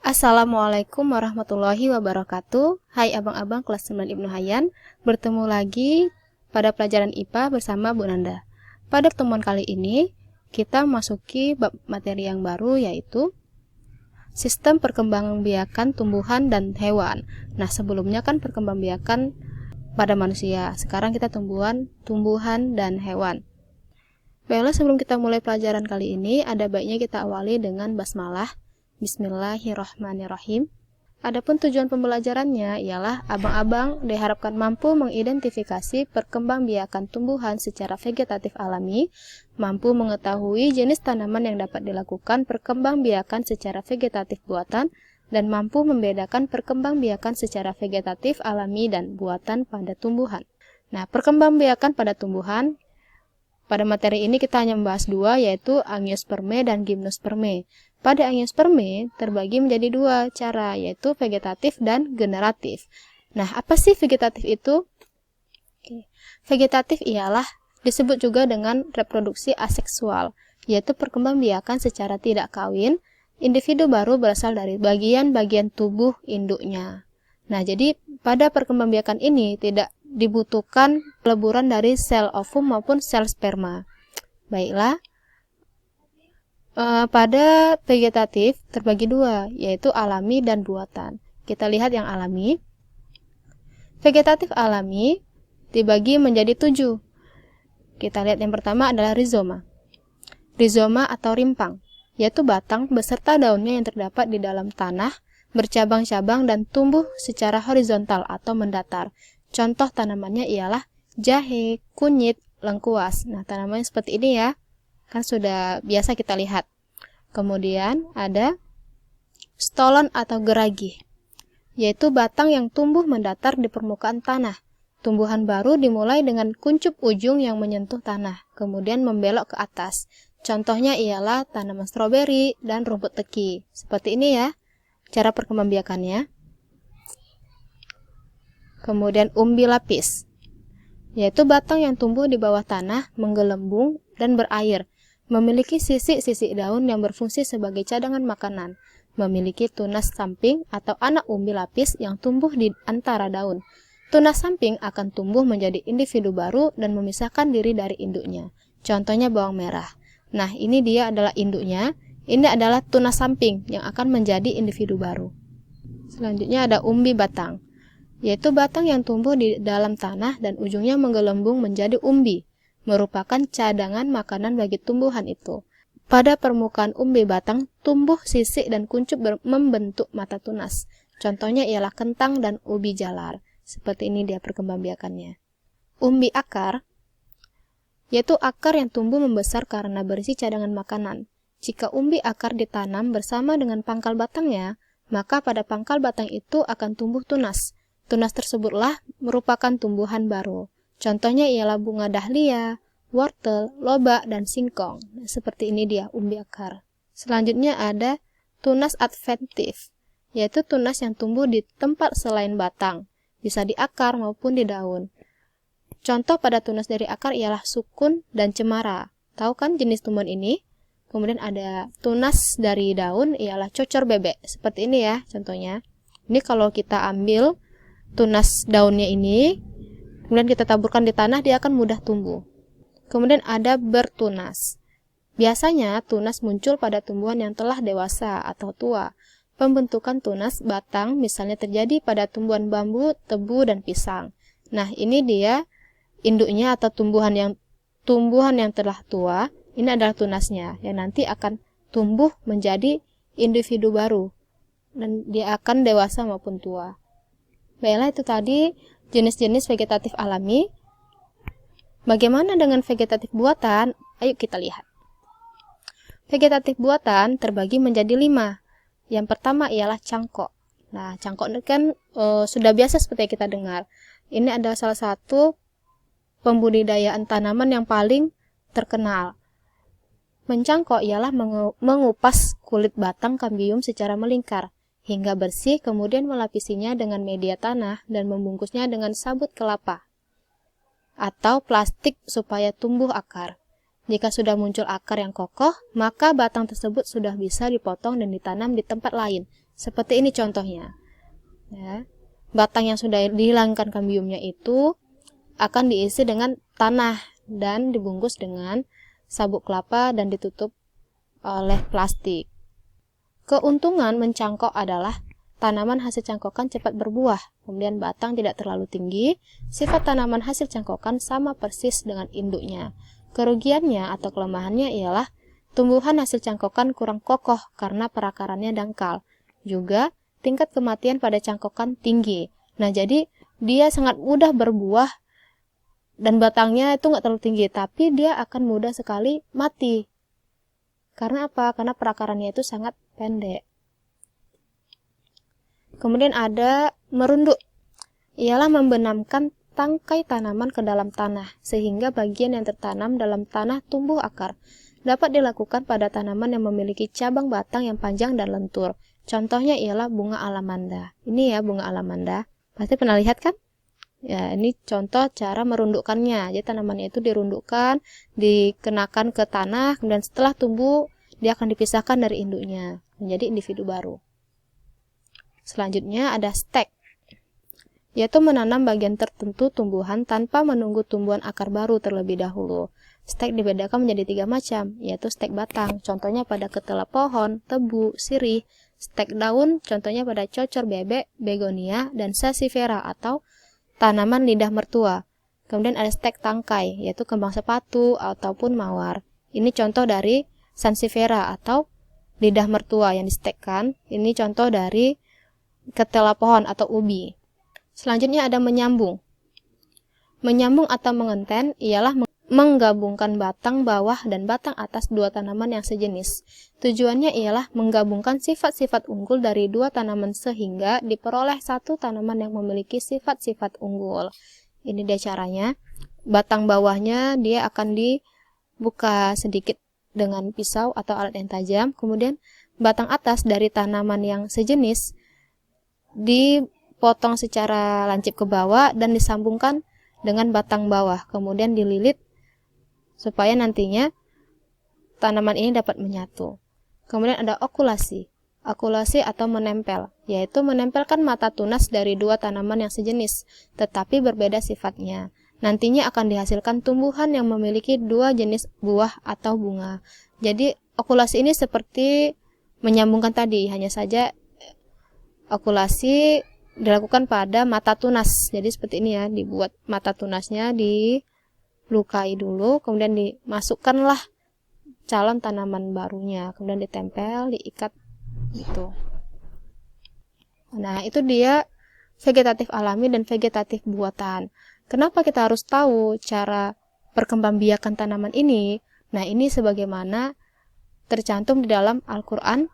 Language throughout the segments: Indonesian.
Assalamualaikum warahmatullahi wabarakatuh. Hai abang-abang kelas 9 Ibnu Hayyan. Bertemu lagi pada pelajaran IPA bersama Bu Nanda. Pada pertemuan kali ini, kita masuki bab materi yang baru, yaitu sistem perkembangbiakan tumbuhan dan hewan. Nah, sebelumnya kan perkembangbiakan pada manusia. Sekarang kita tumbuhan dan hewan. Baiklah, sebelum kita mulai pelajaran kali ini, ada baiknya kita awali dengan basmalah. Bismillahirrahmanirrahim. Adapun tujuan pembelajarannya ialah abang-abang diharapkan mampu mengidentifikasi perkembangbiakan tumbuhan secara vegetatif alami, mampu mengetahui jenis tanaman yang dapat dilakukan perkembangbiakan secara vegetatif buatan, dan mampu membedakan perkembangbiakan secara vegetatif alami dan buatan pada tumbuhan. Nah, perkembangbiakan pada tumbuhan, pada materi ini kita hanya membahas dua, yaitu Angiospermae dan Gymnospermae. Pada Angiospermae terbagi menjadi dua cara, yaitu vegetatif dan generatif. Nah, apa sih vegetatif itu? Vegetatif ialah disebut juga dengan reproduksi aseksual, yaitu perkembangbiakan secara tidak kawin. Individu baru berasal dari bagian-bagian tubuh induknya. Nah, jadi pada perkembangbiakan ini tidak dibutuhkan peleburan dari sel ovum maupun sel sperma. Baiklah, pada vegetatif terbagi dua, yaitu alami dan buatan. Kita lihat yang alami. Vegetatif alami dibagi menjadi 7. Kita lihat yang pertama adalah rizoma. Rizoma atau rimpang, yaitu batang beserta daunnya yang terdapat di dalam tanah, bercabang-cabang dan tumbuh secara horizontal atau mendatar. Contoh tanamannya ialah jahe, kunyit, lengkuas. Nah, tanaman seperti ini ya, kan sudah biasa kita lihat. Kemudian ada stolon atau geragi, yaitu batang yang tumbuh mendatar di permukaan tanah. Tumbuhan baru dimulai dengan kuncup ujung yang menyentuh tanah, kemudian membelok ke atas. Contohnya ialah tanaman stroberi dan rumput teki. Seperti ini ya, cara perkembangbiakannya. Kemudian umbi lapis, yaitu batang yang tumbuh di bawah tanah, menggelembung dan berair. Memiliki sisik-sisik daun yang berfungsi sebagai cadangan makanan. Memiliki tunas samping atau anak umbi lapis yang tumbuh di antara daun. Tunas samping akan tumbuh menjadi individu baru dan memisahkan diri dari induknya. Contohnya bawang merah. Nah, ini dia adalah induknya. Ini adalah tunas samping yang akan menjadi individu baru. Selanjutnya ada umbi batang, yaitu batang yang tumbuh di dalam tanah dan ujungnya menggelembung menjadi umbi, merupakan cadangan makanan bagi tumbuhan itu. Pada permukaan umbi batang tumbuh sisik dan kuncup membentuk mata tunas. Contohnya ialah kentang dan ubi jalar. Seperti ini dia perkembangbiakannya. Umbi akar, yaitu akar yang tumbuh membesar karena berisi cadangan makanan. Jika umbi akar ditanam bersama dengan pangkal batangnya, maka pada pangkal batang itu akan tumbuh tunas. Tunas tersebutlah merupakan tumbuhan baru. Contohnya ialah bunga dahlia, wortel, lobak, dan singkong. Nah, seperti ini dia umbi akar. Selanjutnya ada tunas adventif, yaitu tunas yang tumbuh di tempat selain batang, bisa di akar maupun di daun. Contoh pada tunas dari akar ialah sukun dan cemara. Tahu kan jenis tumbuhan ini? Kemudian ada tunas dari daun ialah cocor bebek. Seperti ini ya contohnya. Ini kalau kita ambil tunas daunnya ini, kemudian kita taburkan di tanah, dia akan mudah tumbuh. Kemudian ada bertunas. Biasanya tunas muncul pada tumbuhan yang telah dewasa atau tua. Pembentukan tunas batang misalnya terjadi pada tumbuhan bambu, tebu, dan pisang. Nah, ini dia induknya atau tumbuhan yang telah tua. Ini adalah tunasnya yang nanti akan tumbuh menjadi individu baru dan dia akan dewasa maupun tua. Baiklah, itu tadi jenis-jenis vegetatif alami. Bagaimana dengan vegetatif buatan? Ayo kita lihat. Vegetatif buatan terbagi menjadi 5. Yang pertama ialah cangkok. Nah, cangkok ini kan sudah biasa seperti yang kita dengar. Ini adalah salah satu pembudidayaan tanaman yang paling terkenal. Mencangkok ialah mengupas kulit batang kambium secara melingkar hingga bersih, kemudian melapisinya dengan media tanah dan membungkusnya dengan sabut kelapa atau plastik supaya tumbuh akar. Jika sudah muncul akar yang kokoh, maka batang tersebut sudah bisa dipotong dan ditanam di tempat lain, Seperti ini contohnya. Ya. Batang yang sudah dihilangkan kambiumnya itu akan diisi dengan tanah dan dibungkus dengan sabuk kelapa dan ditutup oleh plastik. Keuntungan mencangkok adalah tanaman hasil cangkokan cepat berbuah, kemudian batang tidak terlalu tinggi. Sifat tanaman hasil cangkokan sama persis dengan induknya. Kerugiannya atau kelemahannya ialah tumbuhan hasil cangkokan kurang kokoh karena perakarannya dangkal. Juga tingkat kematian pada cangkokan tinggi. Nah, jadi dia sangat mudah berbuah dan batangnya itu nggak terlalu tinggi, tapi dia akan mudah sekali mati. Karena apa? Karena perakarannya itu sangat pendek. Kemudian ada merunduk. Ialah membenamkan tangkai tanaman ke dalam tanah, sehingga bagian yang tertanam dalam tanah tumbuh akar. Dapat dilakukan pada tanaman yang memiliki cabang batang yang panjang dan lentur. Contohnya ialah bunga alamanda. Ini ya bunga alamanda. Pasti pernah lihat kan? Ya, ini contoh cara merundukkannya. Jadi tanamannya itu dirundukkan, dikenakan ke tanah, kemudian setelah tumbuh, dia akan dipisahkan dari induknya, menjadi individu baru. Selanjutnya ada stek, yaitu menanam bagian tertentu tumbuhan tanpa menunggu tumbuhan akar baru terlebih dahulu. Stek dibedakan menjadi 3 macam, yaitu stek batang, contohnya pada ketela pohon, tebu, sirih. Stek daun, contohnya pada cocor bebek, begonia, dan sassifera atau tanaman lidah mertua. Kemudian ada stek tangkai, yaitu kembang sepatu ataupun mawar. Ini contoh dari sansifera atau lidah mertua yang distekkan. Ini contoh dari ketela pohon atau ubi. Selanjutnya ada menyambung. Menyambung atau mengenten ialah menggabungkan batang bawah dan batang atas dua tanaman yang sejenis. Tujuannya ialah menggabungkan sifat-sifat unggul dari dua tanaman sehingga diperoleh satu tanaman yang memiliki sifat-sifat unggul. Ini dia caranya. Batang bawahnya dia akan dibuka sedikit dengan pisau atau alat yang tajam. Kemudian batang atas dari tanaman yang sejenis dipotong secara lancip ke bawah dan disambungkan dengan batang bawah, kemudian dililit supaya nantinya tanaman ini dapat menyatu. Kemudian ada okulasi. Okulasi atau menempel, yaitu menempelkan mata tunas dari dua tanaman yang sejenis, tetapi berbeda sifatnya. Nantinya akan dihasilkan tumbuhan yang memiliki dua jenis buah atau bunga. Jadi okulasi ini seperti menyambungkan tadi, hanya saja okulasi dilakukan pada mata tunas. Jadi seperti ini ya, dibuat mata tunasnya, dilukai dulu, kemudian dimasukkanlah calon tanaman barunya, kemudian ditempel, diikat gitu. Nah, itu dia vegetatif alami dan vegetatif buatan. Kenapa kita harus tahu cara perkembangbiakan tanaman ini? Nah, ini sebagaimana tercantum di dalam Al-Quran,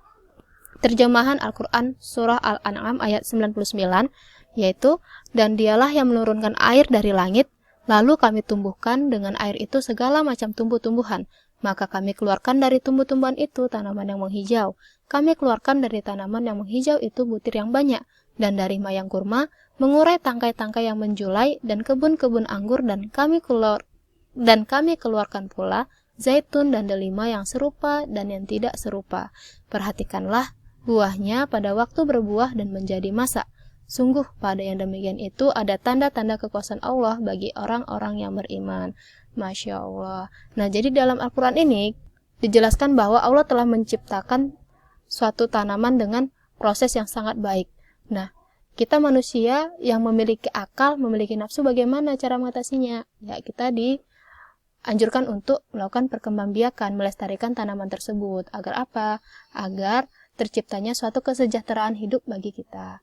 terjemahan Al-Quran Surah Al-An'am ayat 99, yaitu, dan dialah yang menurunkan air dari langit, lalu kami tumbuhkan dengan air itu segala macam tumbuh-tumbuhan. Maka kami keluarkan dari tumbuh-tumbuhan itu tanaman yang menghijau. Kami keluarkan dari tanaman yang menghijau itu butir yang banyak, dan dari mayang kurma mengurai tangkai-tangkai yang menjulai dan kebun-kebun anggur, dan kami keluarkan pula zaitun dan delima yang serupa dan yang tidak serupa. Perhatikanlah buahnya pada waktu berbuah dan menjadi masak. Sungguh pada yang demikian itu ada tanda-tanda kekuasaan Allah bagi orang-orang yang beriman. Masya Allah. Nah, jadi dalam Al-Quran ini dijelaskan bahwa Allah telah menciptakan suatu tanaman dengan proses yang sangat baik. Nah, kita manusia yang memiliki akal, memiliki nafsu, bagaimana cara mengatasinya? Ya, kita dianjurkan untuk melakukan perkembangbiakan, melestarikan tanaman tersebut. Agar apa? Agar terciptanya suatu kesejahteraan hidup bagi kita.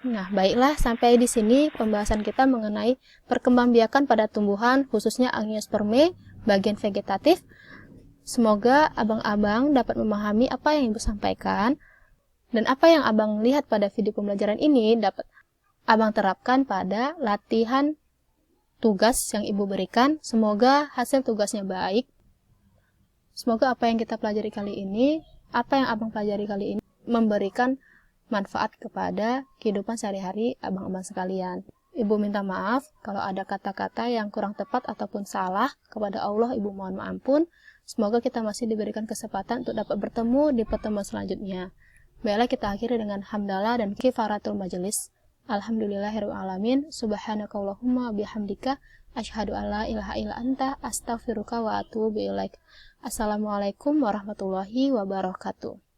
Nah, baiklah, sampai di sini pembahasan kita mengenai perkembangbiakan pada tumbuhan, khususnya Angiospermae, bagian vegetatif. Semoga abang-abang dapat memahami apa yang Ibu sampaikan, dan apa yang abang lihat pada video pembelajaran ini dapat abang terapkan pada latihan tugas yang Ibu berikan. Semoga hasil tugasnya baik. Semoga apa yang kita pelajari kali ini, apa yang abang pelajari kali ini, memberikan manfaat kepada kehidupan sehari-hari abang-abang sekalian. Ibu minta maaf kalau ada kata-kata yang kurang tepat ataupun salah. Kepada Allah Ibu mohon ampun. Semoga kita masih diberikan kesempatan untuk dapat bertemu di pertemuan selanjutnya. Baiklah, kita akhiri dengan hamdalah dan kifaratul majelis. Alhamdulillahirabbil alamin. Subhanakallahumma bihamdika asyhadu alla ilaha illa anta astaghfiruka wa atubu ilaik. Assalamualaikum warahmatullahi wabarakatuh.